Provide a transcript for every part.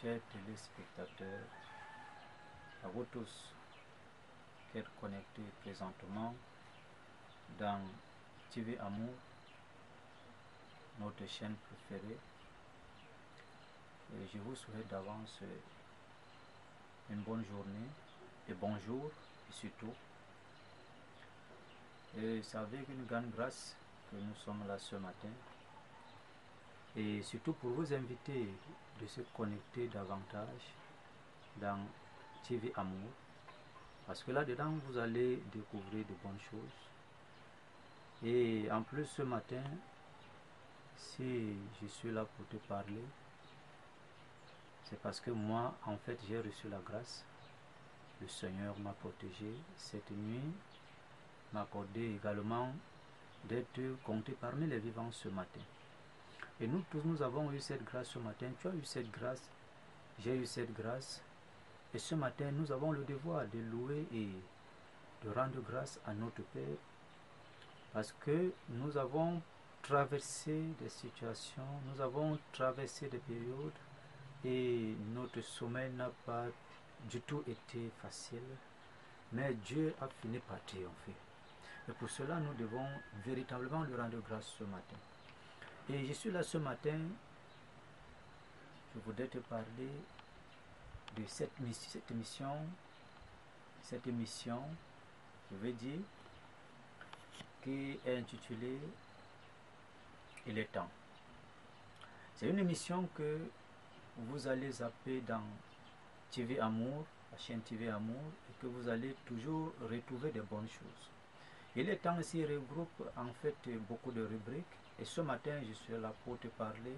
Chers téléspectateurs, à vous tous qui êtes connectés présentement dans TV Amour, notre chaîne préférée. Et je vous souhaite d'avance une bonne journée et bonjour et surtout. Et c'est avec une grande grâce que nous sommes là ce matin. Et surtout pour vous inviter de se connecter davantage dans TV Amour. Parce que là-dedans, vous allez découvrir de bonnes choses. Et en plus, ce matin, si je suis là pour te parler, c'est parce que moi, en fait, j'ai reçu la grâce. Le Seigneur m'a protégé cette nuit, m'a accordé également d'être compté parmi les vivants ce matin. Et nous tous, nous avons eu cette grâce ce matin. Tu as eu cette grâce, j'ai eu cette grâce. Et ce matin, nous avons le devoir de louer et de rendre grâce à notre Père. Parce que nous avons traversé des situations, nous avons traversé des périodes et notre sommeil n'a pas du tout été facile. Mais Dieu a fini par triompher. Et pour cela, nous devons véritablement lui rendre grâce ce matin. Et je suis là ce matin, je voudrais te parler de cette émission, je veux dire, qui est intitulée « Il est temps ». C'est une émission que vous allez zapper dans TV Amour, la chaîne TV Amour, et que vous allez toujours retrouver de bonnes choses. Il est temps ici regroupe en fait beaucoup de rubriques. Et ce matin, je suis là pour te parler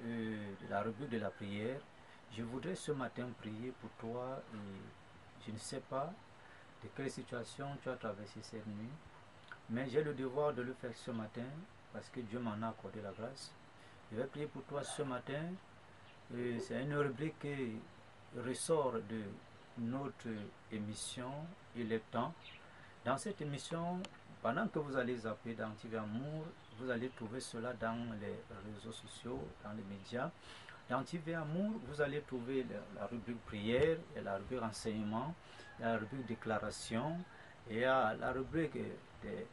de la rubrique de la prière. Je voudrais ce matin prier pour toi. Et je ne sais pas de quelle situation tu as traversé cette nuit, mais j'ai le devoir de le faire ce matin parce que Dieu m'en a accordé la grâce. Je vais prier pour toi ce matin. C'est une rubrique qui ressort de notre émission Il est temps. Dans cette émission, pendant que vous allez zapper dans TV Amour, vous allez trouver cela dans les réseaux sociaux, dans les médias. Dans TV Amour, vous allez trouver la rubrique prière, et la rubrique enseignement, la rubrique déclaration, et la rubrique des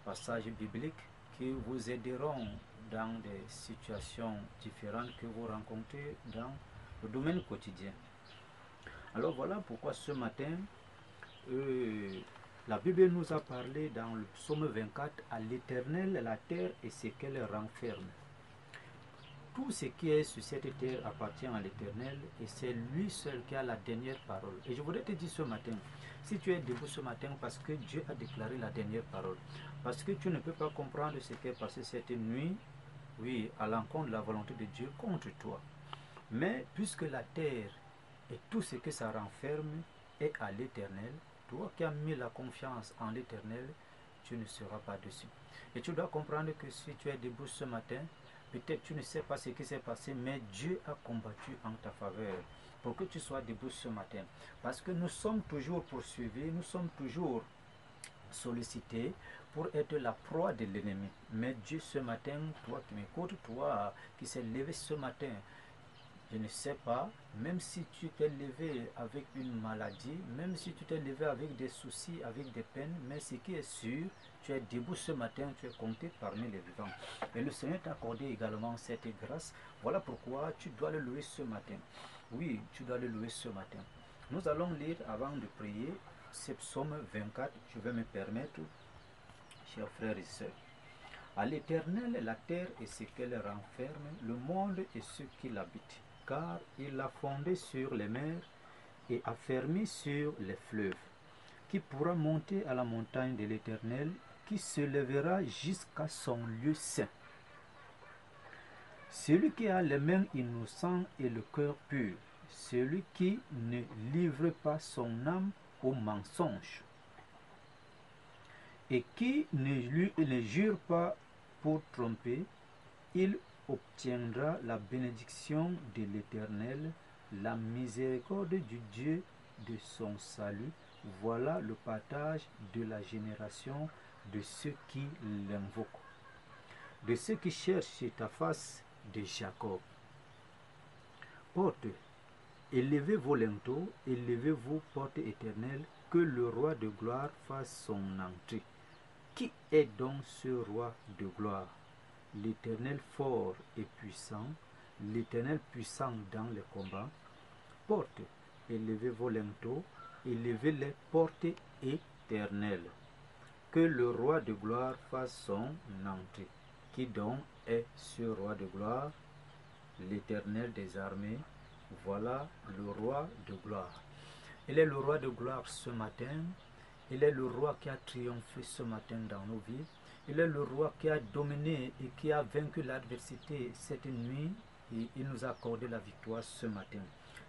passages bibliques qui vous aideront dans des situations différentes que vous rencontrez dans le domaine quotidien. Alors voilà pourquoi ce matin, la Bible nous a parlé dans le psaume 24, « À l'Éternel la terre et ce qu'elle renferme ». Tout ce qui est sur cette terre appartient à l'Éternel et c'est lui seul qui a la dernière parole. Et je voudrais te dire ce matin, si tu es debout ce matin parce que Dieu a déclaré la dernière parole, parce que tu ne peux pas comprendre ce qui est passé cette nuit, oui, à l'encontre de la volonté de Dieu contre toi. Mais puisque la terre et tout ce que ça renferme est à l'Éternel, toi qui as mis la confiance en l'Éternel, tu ne seras pas dessus. Et tu dois comprendre que si tu es debout ce matin, peut-être tu ne sais pas ce qui s'est passé, mais Dieu a combattu en ta faveur pour que tu sois debout ce matin. Parce que nous sommes toujours poursuivis, nous sommes toujours sollicités pour être la proie de l'ennemi. Mais Dieu ce matin, toi qui m'écoutes, toi qui s'est levé ce matin, je ne sais pas, même si tu t'es levé avec une maladie, même si tu t'es levé avec des soucis, avec des peines, mais ce qui est sûr, tu es debout ce matin, tu es compté parmi les vivants. Et le Seigneur t'a accordé également cette grâce. Voilà pourquoi tu dois le louer ce matin. Oui, tu dois le louer ce matin. Nous allons lire avant de prier ce psaume 24. Je vais me permettre, chers frères et sœurs. À l'Éternel la terre et ce qu'elle renferme, le monde et ceux qui l'habitent. Car il l'a fondé sur les mers et affermi sur les fleuves. Qui pourra monter à la montagne de l'Éternel, qui se lèvera jusqu'à son lieu saint. Celui qui a les mains innocentes et le cœur pur, celui qui ne livre pas son âme au mensonge, et qui ne jure pas pour tromper, il obtiendra la bénédiction de l'Éternel, la miséricorde du Dieu de son salut. Voilà le partage de la génération de ceux qui l'invoquent, de ceux qui cherchent ta face de Jacob. Porte élevez vos linteaux, élevez vos portes éternelles, que le roi de gloire fasse son entrée. Qui est donc ce roi de gloire? L'Éternel fort et puissant, l'Éternel puissant dans les combats. Portes, élevez vos linteaux, élevez les portes éternelles. Que le roi de gloire fasse son entrée. Qui donc est ce roi de gloire? L'Éternel des armées. Voilà le roi de gloire. Il est le roi de gloire ce matin. Il est le roi qui a triomphé ce matin dans nos vies. Il est le roi qui a dominé et qui a vaincu l'adversité cette nuit. Et il nous a accordé la victoire ce matin.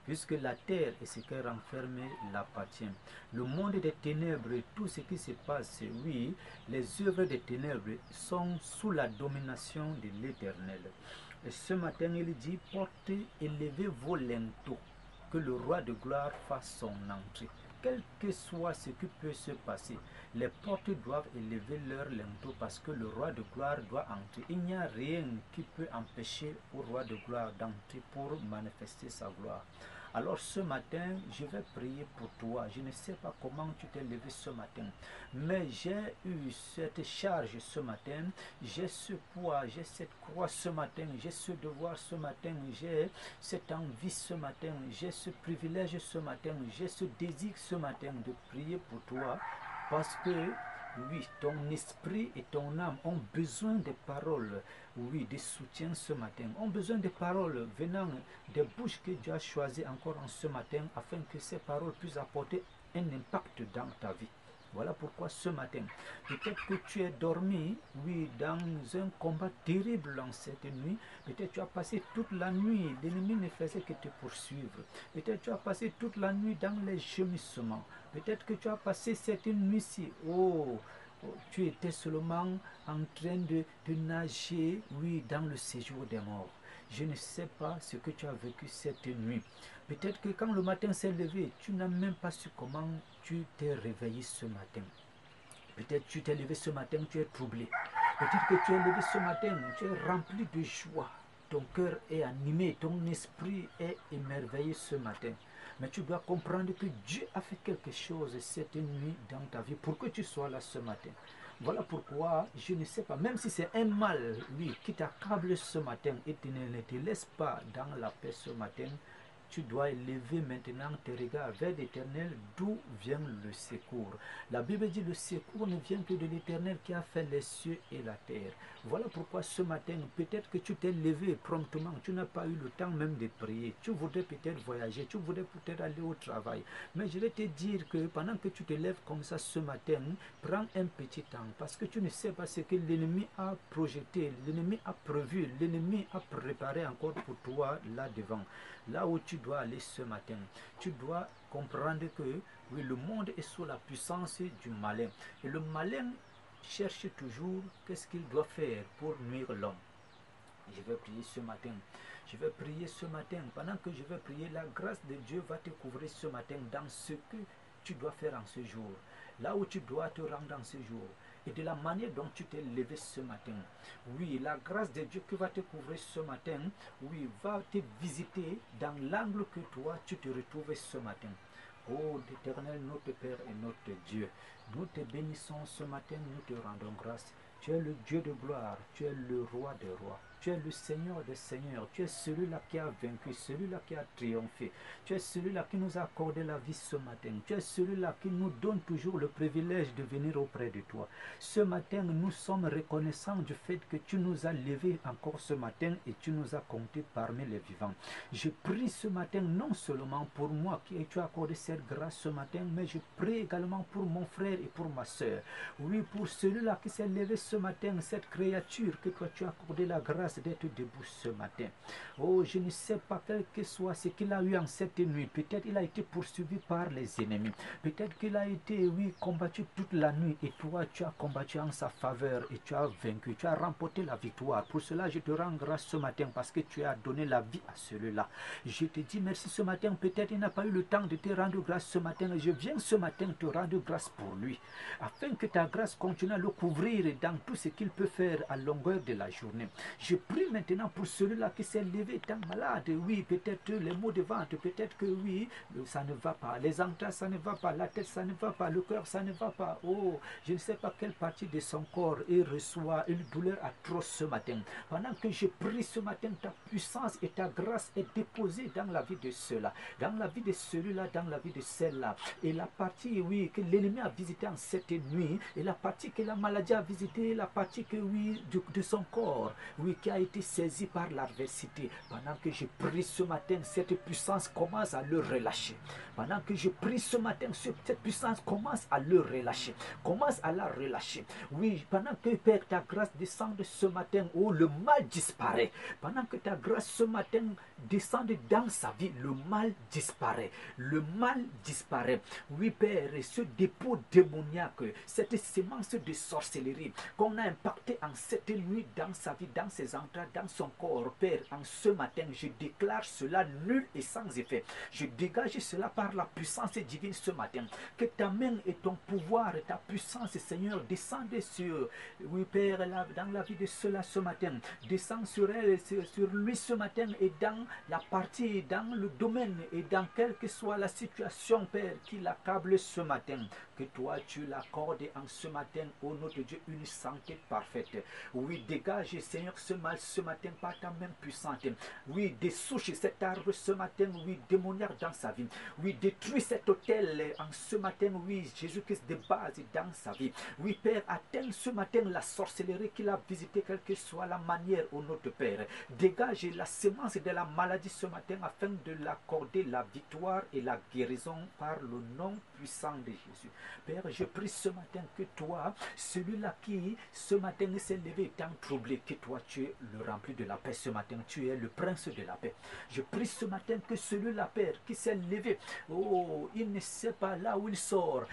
Puisque la terre et ce qu'elle renferme l'appartient. Le monde des ténèbres et tout ce qui se passe, oui, les œuvres des ténèbres sont sous la domination de l'Éternel. Et ce matin, il dit, portez, élevez vos linteaux, que le roi de gloire fasse son entrée. Quel que soit ce qui peut se passer, les portes doivent élever leurs linteaux parce que le roi de gloire doit entrer. Il n'y a rien qui peut empêcher au roi de gloire d'entrer pour manifester sa gloire. Alors ce matin, je vais prier pour toi. Je ne sais pas comment tu t'es levé ce matin, mais j'ai eu cette charge ce matin, j'ai ce poids, j'ai cette croix ce matin, j'ai ce devoir ce matin, j'ai cette envie ce matin, j'ai ce privilège ce matin, j'ai ce désir ce matin de prier pour toi parce que oui, ton esprit et ton âme ont besoin des paroles, oui, de soutien ce matin, ont besoin des paroles venant des bouches que Dieu a choisies encore en ce matin afin que ces paroles puissent apporter un impact dans ta vie. Voilà pourquoi ce matin, peut-être que tu es dormi, oui, dans un combat terrible en cette nuit. Peut-être que tu as passé toute la nuit, l'ennemi ne faisait que te poursuivre. Peut-être que tu as passé toute la nuit dans les gemissements. Peut-être que tu as passé cette nuit-ci, tu étais seulement en train de nager, oui, dans le séjour des morts. Je ne sais pas ce que tu as vécu cette nuit. Peut-être que quand le matin s'est levé, tu n'as même pas su comment tu t'es réveillé ce matin. Peut-être que tu t'es levé ce matin, tu es troublé. Peut-être que tu es levé ce matin, tu es rempli de joie. Ton cœur est animé, ton esprit est émerveillé ce matin. Mais tu dois comprendre que Dieu a fait quelque chose cette nuit dans ta vie pour que tu sois là ce matin. Voilà pourquoi, je ne sais pas, même si c'est un mal, oui, qui t'accable ce matin et tu ne te laisse pas dans la paix ce matin, tu dois élever maintenant tes regards vers l'Éternel, d'où vient le secours. La Bible dit le secours ne vient que de l'Éternel qui a fait les cieux et la terre. Voilà pourquoi ce matin, peut-être que tu t'es levé promptement, tu n'as pas eu le temps même de prier. Tu voudrais peut-être voyager, tu voudrais peut-être aller au travail. Mais je vais te dire que pendant que tu te lèves comme ça ce matin, prends un petit temps parce que tu ne sais pas ce que l'ennemi a projeté, l'ennemi a prévu, l'ennemi a préparé encore pour toi là devant. Là où tu dois aller ce matin, tu dois comprendre que oui, le monde est sous la puissance du malin. Et le malin cherche toujours qu'est-ce qu'il doit faire pour nuire l'homme. Je vais prier ce matin. Je vais prier ce matin. Pendant que je vais prier, la grâce de Dieu va te couvrir ce matin dans ce que tu dois faire en ce jour. Là où tu dois te rendre en ce jour. Et de la manière dont tu t'es levé ce matin. Oui, la grâce de Dieu qui va te couvrir ce matin, oui, va te visiter dans l'angle que toi, tu te retrouves ce matin. Oh, l'Éternel, notre Père et notre Dieu, nous te bénissons ce matin, nous te rendons grâce. Tu es le Dieu de gloire, tu es le roi des rois. Tu es le Seigneur des seigneurs, tu es celui-là qui a vaincu, celui-là qui a triomphé. Tu es celui-là qui nous a accordé la vie ce matin. Tu es celui-là qui nous donne toujours le privilège de venir auprès de toi. Ce matin, nous sommes reconnaissants du fait que tu nous as levés encore ce matin et tu nous as comptés parmi les vivants. Je prie ce matin non seulement pour moi qui tu as accordé cette grâce ce matin, mais je prie également pour mon frère et pour ma soeur. Oui, pour celui-là qui s'est levé ce matin, cette créature que toi tu as accordé la grâce d'être debout ce matin. Oh, je ne sais pas quel que soit ce qu'il a eu en cette nuit. Peut-être il a été poursuivi par les ennemis. Peut-être qu'il a été, oui, combattu toute la nuit et toi, tu as combattu en sa faveur et tu as vaincu. Tu as remporté la victoire. Pour cela, je te rends grâce ce matin parce que tu as donné la vie à celui-là. Je te dis merci ce matin. Peut-être il n'a pas eu le temps de te rendre grâce ce matin. Je viens ce matin te rendre grâce pour lui. Afin que ta grâce continue à le couvrir dans tout ce qu'il peut faire à longueur de la journée. Je prie maintenant pour celui-là qui s'est levé étant malade. Oui, peut-être les maux de ventre, peut-être que oui, ça ne va pas. Les entrailles, ça ne va pas. La tête, ça ne va pas. Le cœur, ça ne va pas. Oh, je ne sais pas quelle partie de son corps il reçoit une douleur atroce ce matin. Pendant que je prie ce matin, ta puissance et ta grâce est déposée dans la vie de ceux-là, dans la vie de celui-là, dans la vie de celle-là. Et la partie, oui, que l'ennemi a visité en cette nuit, et la partie que la maladie a visité, la partie que, oui, de son corps, oui, qui a été saisie par l'adversité. Pendant que je prie ce matin, cette puissance commence à le relâcher. Pendant que je prie ce matin, cette puissance commence à le relâcher. Commence à la relâcher. Oui, pendant que, Père, ta grâce descend ce matin, oh, le mal disparaît. Pendant que ta grâce ce matin descend dans sa vie, le mal disparaît. Le mal disparaît. Oui, Père, et ce dépôt démoniaque, cette sémence de sorcellerie qu'on a impacté en cette nuit dans sa vie, dans ses entrailles, dans son corps, Père, en ce matin, je déclare cela nul et sans effet. Je dégage cela par la puissance divine ce matin. Que ta main et ton pouvoir et ta puissance, Seigneur, descendent sur, oui, Père, dans la vie de cela ce matin. Descends sur elle, sur lui ce matin et dans la partie, dans le domaine et dans quelle que soit la situation, Père, qui l'accable ce matin. Que toi, tu l'accordes en ce matin, au nom de Dieu, une santé parfaite. Oui, dégage, Seigneur, ce mal ce matin par ta main puissante. Oui, dessouche cet arbre ce matin, oui, démoniaque dans sa vie. Oui, détruis cet hôtel en ce matin, oui, Jésus-Christ de base dans sa vie. Oui, Père, atteins ce matin la sorcellerie qu'il a visitée, quelle que soit la manière, au nom de Père. Dégage la sémence de la maladie ce matin afin de l'accorder la victoire et la guérison par le nom puissant de Jésus. Père, je prie ce matin que toi, celui-là qui ce matin s'est levé étant troublé, que toi tu es le rempli de la paix ce matin, tu es le prince de la paix. Je prie ce matin que celui-là, Père, qui s'est levé, oh, il ne sait pas là où il sort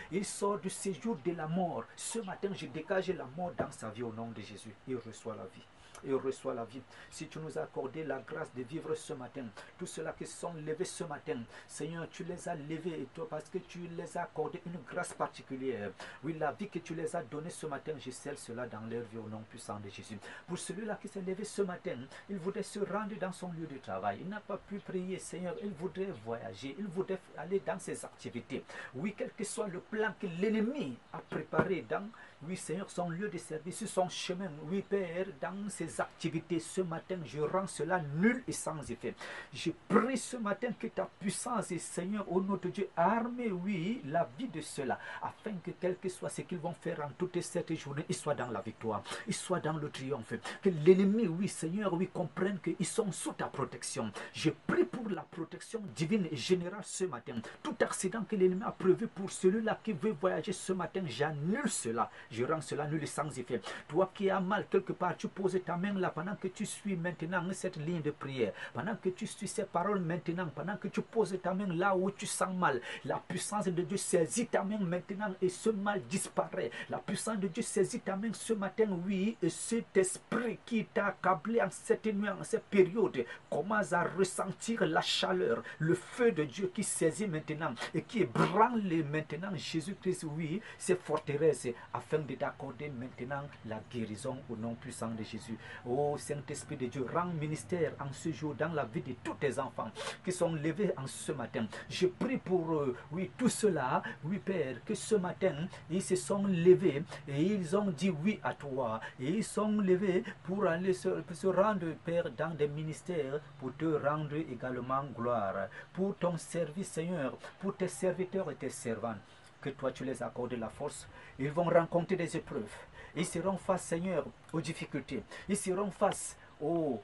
du séjour de la mort. Ce matin, je dégage la mort dans sa vie au nom de Jésus. Il reçoit la vie. Et reçoit la vie. Si tu nous as accordé la grâce de vivre ce matin, tous ceux-là qui sont levés ce matin, Seigneur, tu les as levés et toi, parce que tu les as accordé une grâce particulière. Oui, la vie que tu les as donnée ce matin, je scelle cela dans leur vie au nom puissant de Jésus. Pour celui-là qui s'est levé ce matin, il voudrait se rendre dans son lieu de travail. Il n'a pas pu prier, Seigneur. Il voudrait voyager. Il voudrait aller dans ses activités. Oui, quel que soit le plan que l'ennemi a préparé dans, oui, Seigneur, son lieu de service, son chemin, oui, Père, dans ses activités, ce matin, je rends cela nul et sans effet. Je prie ce matin que ta puissance, Seigneur, au nom de Dieu, arme, oui, la vie de ceux-là, afin que quel que soit ce qu'ils vont faire en toute cette journée, ils soient dans la victoire, ils soient dans le triomphe. Que l'ennemi, oui, Seigneur, oui, comprenne qu'ils sont sous ta protection. Je prie pour la protection divine et générale ce matin. Tout accident que l'ennemi a prévu pour celui-là qui veut voyager ce matin, j'annule cela. Je rends cela nul et sans effet. Toi qui as mal quelque part, tu poses ta main là pendant que tu suis maintenant cette ligne de prière. Pendant que tu suis ces paroles maintenant, pendant que tu poses ta main là où tu sens mal, la puissance de Dieu saisit ta main maintenant et ce mal disparaît. La puissance de Dieu saisit ta main ce matin, oui, et cet esprit qui t'a accablé en cette nuit, en cette période, commence à ressentir la chaleur, le feu de Dieu qui saisit maintenant et qui ébranle maintenant Jésus-Christ, oui, ses forteresses, afin de t'accorder maintenant la guérison au nom puissant de Jésus. Oh Saint-Esprit de Dieu, rends ministère en ce jour dans la vie de tous tes enfants qui sont levés en ce matin. Je prie pour oui, tout cela, oui Père, que ce matin, ils se sont levés et ils ont dit oui à toi. Et ils sont levés pour aller se rendre, Père, dans des ministères, pour te rendre également gloire. Pour ton service, Seigneur, pour tes serviteurs et tes servantes. Que toi tu les accordes la force. Ils vont rencontrer des épreuves. Ils seront face, Seigneur, aux difficultés. Ils seront face aux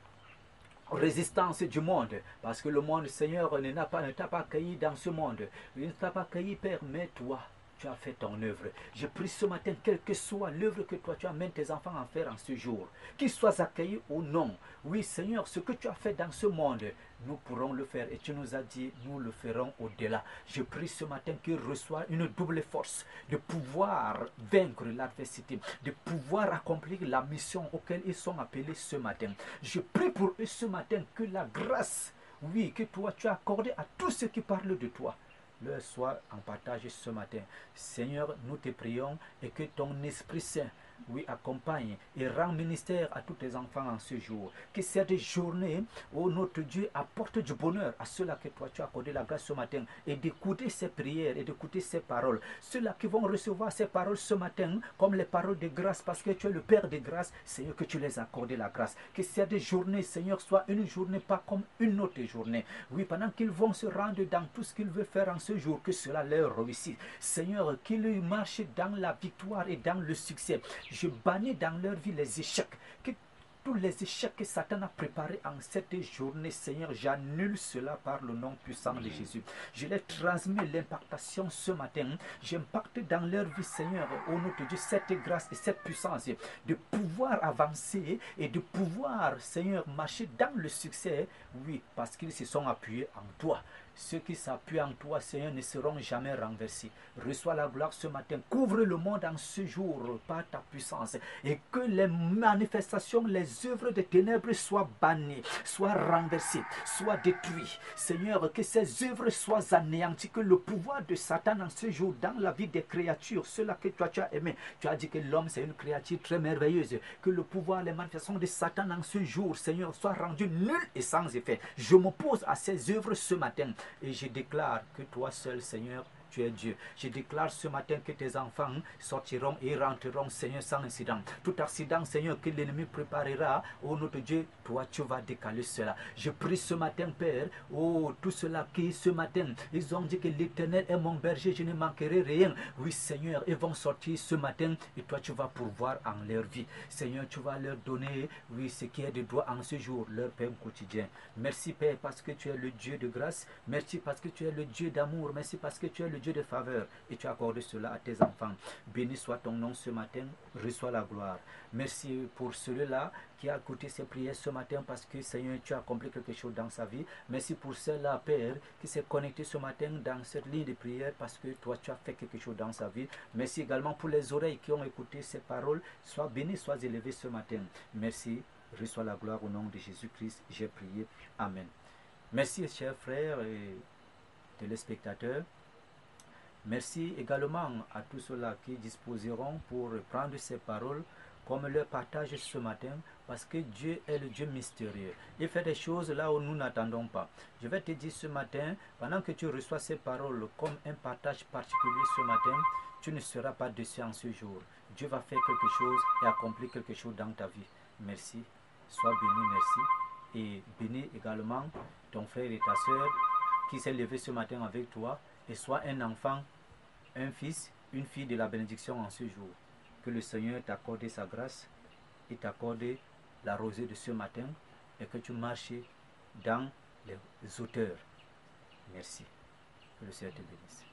résistances du monde. Parce que le monde, Seigneur, ne t'a pas accueilli dans ce monde. Il ne t'a pas accueilli, Père, mais toi, tu as fait ton œuvre. Je prie ce matin, quelle que soit l'œuvre que toi tu amènes tes enfants à faire en ce jour, qu'ils soient accueillis ou non. Oui, Seigneur, ce que tu as fait dans ce monde, nous pourrons le faire. Et tu nous as dit, nous le ferons au-delà. Je prie ce matin qu'ils reçoivent une double force de pouvoir vaincre l'adversité, de pouvoir accomplir la mission auquel ils sont appelés ce matin. Je prie pour eux ce matin que la grâce, oui, que toi tu as accordé à tous ceux qui parlent de toi, leur soit en partage ce matin. Seigneur, nous te prions et que ton Esprit Saint oui, accompagne et rend ministère à tous tes enfants en ce jour. Que cette journée, oh notre Dieu, apporte du bonheur à ceux-là que toi tu as accordé la grâce ce matin et d'écouter ces prières et d'écouter ces paroles. Ceux-là qui vont recevoir ces paroles ce matin comme les paroles de grâce parce que tu es le Père de grâce, Seigneur, que tu les as accordé la grâce. Que cette journée, Seigneur, soit une journée pas comme une autre journée. Oui, pendant qu'ils vont se rendre dans tout ce qu'ils veulent faire en ce jour, que cela leur réussisse. Seigneur, qu'ils marchent dans la victoire et dans le succès. Je bannis dans leur vie les échecs. Que tous les échecs que Satan a préparés en cette journée, Seigneur, j'annule cela par le nom puissant de Jésus. Je les transmets l'impactation ce matin. J'impacte dans leur vie, Seigneur, au nom de Dieu, cette grâce et cette puissance de pouvoir avancer et de pouvoir, Seigneur, marcher dans le succès. Oui, parce qu'ils se sont appuyés en toi. Ceux qui s'appuient en toi, Seigneur, ne seront jamais renversés. Reçois la gloire ce matin. Couvre le monde en ce jour par ta puissance. Et que les manifestations, les œuvres des ténèbres soient bannies, soient renversées, soient détruites. Seigneur, que ces œuvres soient anéanties. Que le pouvoir de Satan en ce jour, dans la vie des créatures, ceux-là que toi tu as aimé. Tu as dit que l'homme c'est une créature très merveilleuse. Que le pouvoir, les manifestations de Satan en ce jour, Seigneur, soient rendues nulles et sans effet. Je m'oppose à ces œuvres ce matin. Et je déclare que toi seul, Seigneur, tu es Dieu. Je déclare ce matin que tes enfants sortiront et rentreront, Seigneur, sans incident. Tout accident, Seigneur, que l'ennemi préparera, oh notre Dieu, toi, tu vas décaler cela. Je prie ce matin, Père, oh, tout cela qui, ce matin, ils ont dit que l'Éternel est mon berger, je ne manquerai rien. Oui, Seigneur, ils vont sortir ce matin et toi, tu vas pourvoir en leur vie. Seigneur, tu vas leur donner, oui, ce qui est de droit en ce jour, leur pain quotidien. Merci, Père, parce que tu es le Dieu de grâce. Merci parce que tu es le Dieu d'amour. Merci parce que tu es le Dieu de faveur et tu as accordé cela à tes enfants. Béni soit ton nom ce matin, reçois la gloire. Merci pour celui-là qui a écouté ses prières ce matin parce que Seigneur, tu as accompli quelque chose dans sa vie. Merci pour celle-là, Père, qui s'est connecté ce matin dans cette ligne de prière parce que toi, tu as fait quelque chose dans sa vie. Merci également pour les oreilles qui ont écouté ces paroles. Sois béni, sois élevé ce matin. Merci, reçois la gloire au nom de Jésus-Christ. J'ai prié. Amen. Merci, chers frères et téléspectateurs. Merci également à tous ceux-là qui disposeront pour prendre ces paroles comme leur partage ce matin, parce que Dieu est le Dieu mystérieux. Il fait des choses là où nous n'attendons pas. Je vais te dire ce matin, pendant que tu reçois ces paroles comme un partage particulier ce matin, tu ne seras pas déçu en ce jour. Dieu va faire quelque chose et accomplir quelque chose dans ta vie. Merci. Sois béni, merci. Et bénis également ton frère et ta soeur qui s'est levé ce matin avec toi, et sois un enfant, un fils, une fille de la bénédiction en ce jour. Que le Seigneur t'accorde sa grâce et t'accorde la rosée de ce matin et que tu marches dans les hauteurs. Merci. Que le Seigneur te bénisse.